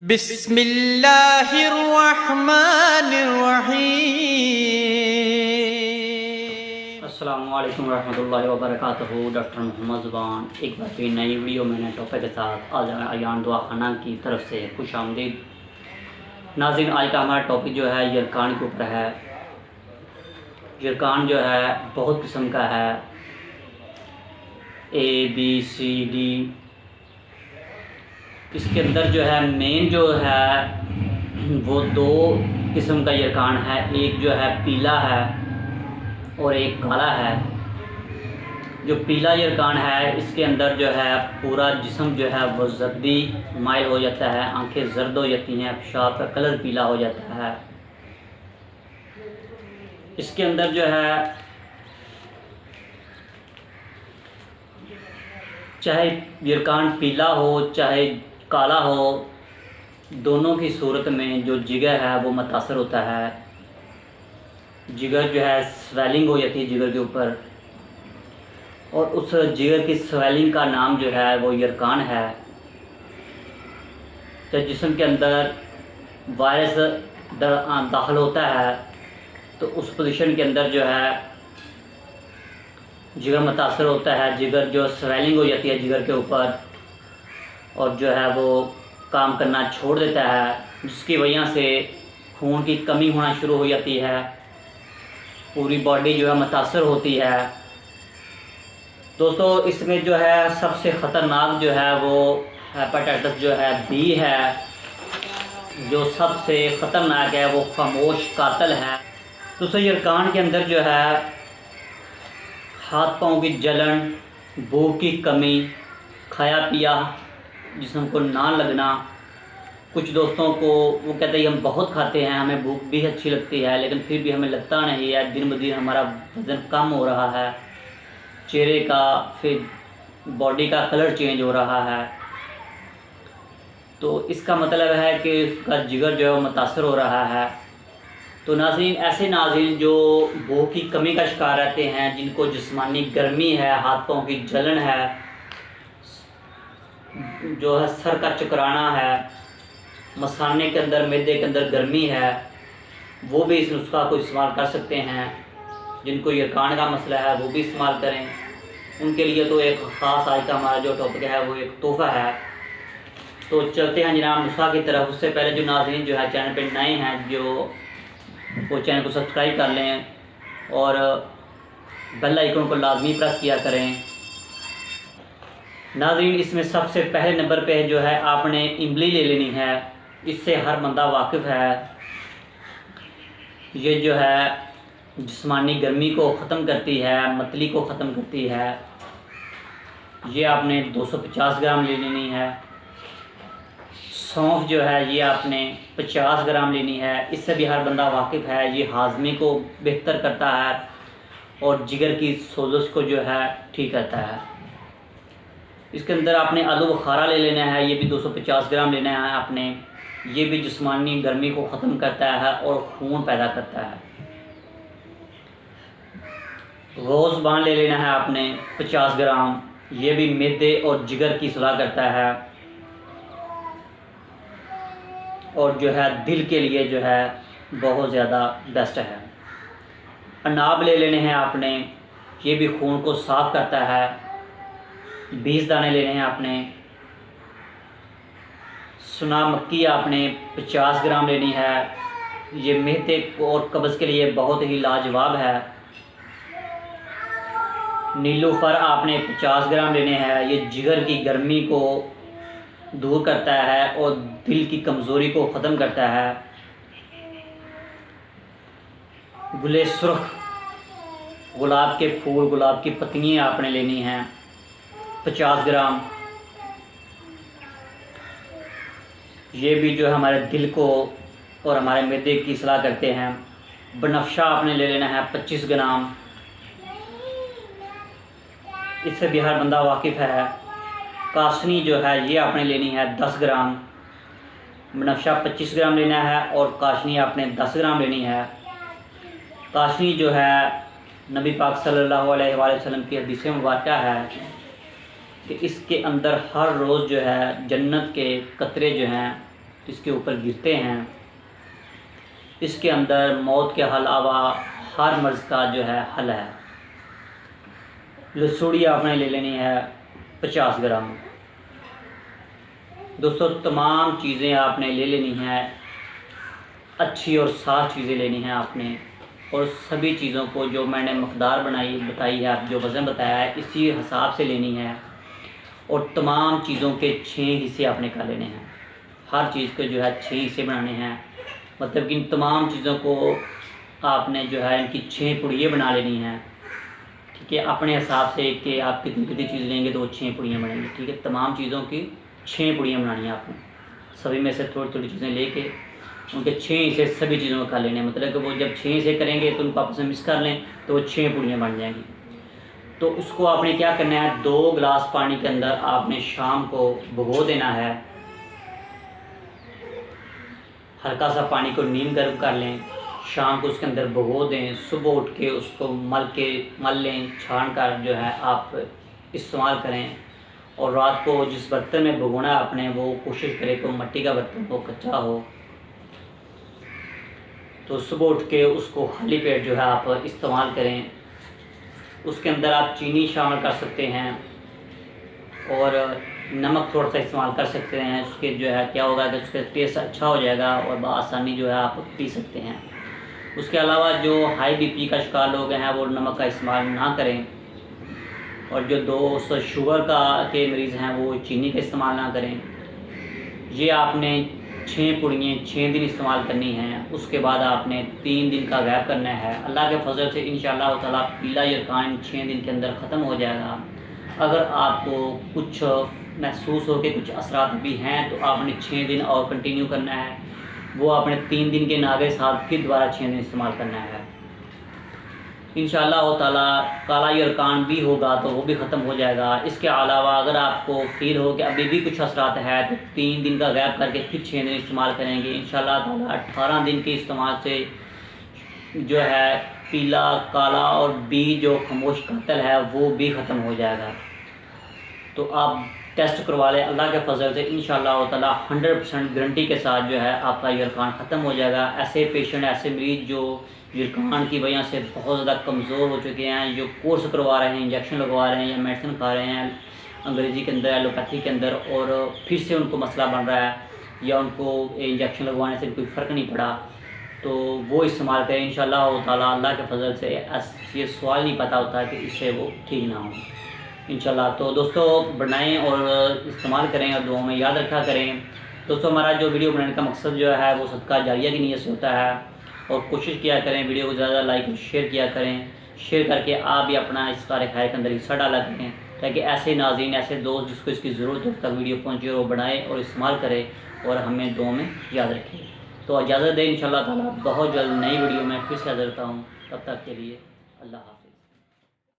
बिस्मिल्लाहिर्रहमानिर्रहीम। अस्सलामुअलैकुम रहमतुल्लाहि व बरकातहू। डॉक्टर मोहम्मद ज़ुबान एक बार फिर नई वीडियो में नए टॉपिक के साथ आज अयान दुआ खाना की तरफ से खुश आमदीद। नाज़रीन, आज का हमारा टॉपिक जो है यरकान के ऊपर है। यरकान जो है बहुत किस्म का है, ABCD। इसके अंदर जो है मेन जो है वो दो किस्म का यरकान है, एक जो है पीला है और एक काला है। जो पीला यरकान है इसके अंदर जो है पूरा जिस्म जो है वो जर्दी माइल हो जाता है, आंखें जर्द हो जाती हैं, पेशाब का कलर पीला हो जाता है। इसके अंदर जो है चाहे यरकान पीला हो चाहे काला हो, दोनों की सूरत में जो जिगर है वो मुतासर होता है। जिगर जो है स्वेलिंग हो जाती है जिगर के ऊपर, और उस जिगर की स्वेलिंग का नाम जो है वो यरकान है। जब जिस्म के अंदर वायरस दाखिल होता है तो उस पोजीशन के अंदर जो है जिगर मुतासर होता है, जिगर जो स्वेलिंग हो जाती है जिगर के ऊपर, और जो है वो काम करना छोड़ देता है, जिसकी वजह से खून की कमी होना शुरू हो जाती है, पूरी बॉडी जो है मुतासर होती है। दोस्तों, इसमें जो है सबसे ख़तरनाक जो है वो हेपेटाइटिस जो है B है, जो सबसे ख़तरनाक है, वो खामोश कातिल है। दोस्तों, यरकान के अंदर जो है हाथ पाँव की जलन, भूख की कमी, खाया पिया जिस्म को ना लगना। कुछ दोस्तों को वो कहते हैं हम बहुत खाते हैं, हमें भूख भी अच्छी लगती है, लेकिन फिर भी हमें लगता नहीं है, दिन ब दिन हमारा वज़न कम हो रहा है, चेहरे का फिर बॉडी का कलर चेंज हो रहा है। तो इसका मतलब है कि उसका जिगर जो है वो मुतासर हो रहा है। तो नाज़रीन, ऐसे नाज़रीन जो भूख की कमी का शिकार रहते हैं, जिनको जिस्मानी गर्मी है, हाथ पाँव की जलन है, जो है सर का चकराना है, मसाने के अंदर मैदे के अंदर गर्मी है, वो भी इस नुस्खा को इस्तेमाल कर सकते हैं। जिनको यरकान का मसला है वो भी इस्तेमाल करें, उनके लिए तो एक ख़ास आज का हमारा जो टॉपिक है वो एक तोहफ़ा है। तो चलते हैं जनाब नुस्खा की तरफ। उससे पहले जो नाज़रीन जो है चैनल पे नए हैं, जो वो चैनल को सब्सक्राइब कर लें और बेल आइकन को लाजमी प्रेस किया करें। नाज़रीन, इसमें सबसे पहले नंबर पे जो है आपने इमली ले लेनी है। इससे हर बंदा वाकिफ़ है। ये जो है जिस्मानी गर्मी को ख़त्म करती है, मतली को ख़त्म करती है। ये आपने 250 ग्राम ले लेनी है। सौंफ जो है ये आपने 50 ग्राम लेनी है। इससे भी हर बंदा वाकिफ़ है, ये हाजमे को बेहतर करता है और जिगर की सोजश को जो है ठीक करता है। इसके अंदर आपने आलू बुखारा ले लेना है, ये भी 250 ग्राम लेना है आपने। ये भी जिस्मानी गर्मी को ख़त्म करता है और खून पैदा करता है। रोज़बान ले लेना है आपने 50 ग्राम, ये भी मैदे और जिगर की सलाह करता है और जो है दिल के लिए जो है बहुत ज़्यादा बेस्ट है। अनाब ले लेने हैं आपने, ये भी खून को साफ़ करता है। 20 दाने लेने हैं आपने। सुना मक्की आपने 50 ग्राम लेनी है, ये मेहते और कब्ज़ के लिए बहुत ही लाजवाब है। नीलूफ़र आपने 50 ग्राम लेने हैं, ये जिगर की गर्मी को दूर करता है और दिल की कमज़ोरी को ख़त्म करता है। गुले सुर्ख, गुलाब के फूल, गुलाब की पत्तियाँ आपने लेनी हैं 50 ग्राम। ये भी जो है हमारे दिल को और हमारे मैदे की सलाह करते हैं। बनफशा आपने ले लेना है 25 ग्राम। इससे भी हर बंदा वाकिफ़ है। कासनी जो है ये आपने लेनी है 10 ग्राम। बनफशा 25 ग्राम लेना है और काशनी आपने 10 ग्राम लेनी है। काशनी जो है नबी पाक सल्लल्लाहु अलैहि वसल्लम की हदीस मुबारक है कि इसके अंदर हर रोज़ जो है जन्नत के कतरे जो हैं इसके ऊपर गिरते हैं। इसके अंदर मौत के अलावा हर मर्ज़ का जो है हल है। लसूड़ी आपने ले लेनी है 50 ग्राम। दोस्तों तमाम चीज़ें आपने ले लेनी है, अच्छी और साफ़ चीज़ें लेनी हैं आपने, और सभी चीज़ों को जो मैंने मकदार बताई है, आप जो वज़न बताया है, इसी हिसाब से लेनी है। और तमाम चीज़ों के 6 हिस्से आपने कर लेने हैं। हर चीज़ के जो है 6 हिस्से बनाने हैं, मतलब कि इन तमाम चीज़ों को आपने जो है इनकी 6 पुड़ियाँ बना लेनी हैं। ठीक है, अपने हिसाब से कि आप कितनी कितनी चीज़ लेंगे तो वो 6 पुड़ियाँ बनेंगी। ठीक है, तमाम चीज़ों की 6 पुड़ियाँ बनानी है आपने। सभी में से थोड़ी थोड़ी चीज़ें लेके उनके 6 हिस्से सभी चीज़ों में कर लेने हैं। मतलब कि वो जब 6 हिस्से करेंगे तो उनको आपस में मिक्स कर लें तो वो 6 पुड़ियाँ बन जाएंगी। तो उसको आपने क्या करना है, 2 गिलास पानी के अंदर आपने शाम को भिगो देना है। हल्का सा पानी को नीम गर्म कर लें, शाम को उसके अंदर भिगो दें, सुबह उठ के उसको मल लें, छान कर जो है आप इस्तेमाल करें। और रात को जिस बर्तन में भिगोना है आपने, वो कोशिश करें कि मिट्टी का बर्तन हो, कच्चा हो। तो सुबह उठ के उसको खाली पेट जो है आप इस्तेमाल करें। उसके अंदर आप चीनी शामिल कर सकते हैं और नमक थोड़ा सा इस्तेमाल कर सकते हैं। उसके जो है क्या होगा कि उसका टेस्ट अच्छा हो जाएगा और बआसानी जो है आप पी सकते हैं। उसके अलावा जो हाई बीपी का शिकार लोग हैं वो नमक का इस्तेमाल ना करें, और जो 200 शुगर के मरीज़ हैं वो चीनी का इस्तेमाल ना करें। ये आपने 6 पुड़ियाँ 6 दिन इस्तेमाल करनी हैं। उसके बाद आपने 3 दिन का गैप करना है। अल्लाह के फजल से इंशाअल्लाह ताला पीला यरकान 6 दिन के अंदर ख़त्म हो जाएगा। अगर आपको कुछ महसूस हो के कुछ असरात भी हैं तो आपने 6 दिन और कंटिन्यू करना है। वो आपने 3 दिन के नागे साथ फिर दोबारा 6 दिन इस्तेमाल करना है। इंशाअल्लाह ताला काला यरकान भी होगा तो वो भी ख़त्म हो जाएगा। इसके अलावा अगर आपको फील हो कि अभी भी कुछ असरात है तो 3 दिन का गैप करके फिर 6 दिन इस्तेमाल करेंगे। इंशाअल्लाह ताला 18 दिन के इस्तेमाल से जो है पीला, काला और बी जो खामोश कातिल है वो भी ख़त्म हो जाएगा। तो आप टेस्ट करवा लें, अल्लाह के फजल से इंशाअल्लाह ताला 100% गारंटी के साथ जो है आपका यरकान ख़त्म हो जाएगा। ऐसे पेशेंट, ऐसे मरीज़ जो यरकान की वजह से बहुत ज़्यादा कमज़ोर हो चुके हैं, जो कोर्स करवा रहे हैं, इंजेक्शन लगवा रहे हैं या मेडिसिन खा रहे हैं अंग्रेज़ी के अंदर, एलोपैथी के अंदर, और फिर से उनको मसला बन रहा है या उनको इंजेक्शन लगवाने से कोई फ़र्क नहीं पड़ा, तो वो इस्तेमाल करें इंशाअल्लाह ताला। अल्लाह के फजल से ये सवाल नहीं पता होता कि इससे वो ठीक ना हो इंशाअल्लाह। तो दोस्तों बनाएं और इस्तेमाल करें और दुआ में याद रखा करें। दोस्तों हमारा जो वीडियो बनाने का मकसद जो है वो सदका जारिया की नीयत से होता है, और कोशिश किया करें वीडियो को ज़्यादा लाइक और शेयर किया करें। शेयर करके आप भी अपना इस कार्य खैर के अंदर हिस्सा डाला करें, ताकि ऐसे नाज़रीन, ऐसे दोस्त जिसको इसकी ज़रूरत हो तक वीडियो पहुँचे और बनाए और इस्तेमाल करें और हमें दुआ में याद रखें। तो इजाज़त दें, इंशाअल्लाह ताला बहुत जल्द नई वीडियो में फिर से हाज़िर होता हूँ। तब तक के लिए अल्लाह हाफ़िज़।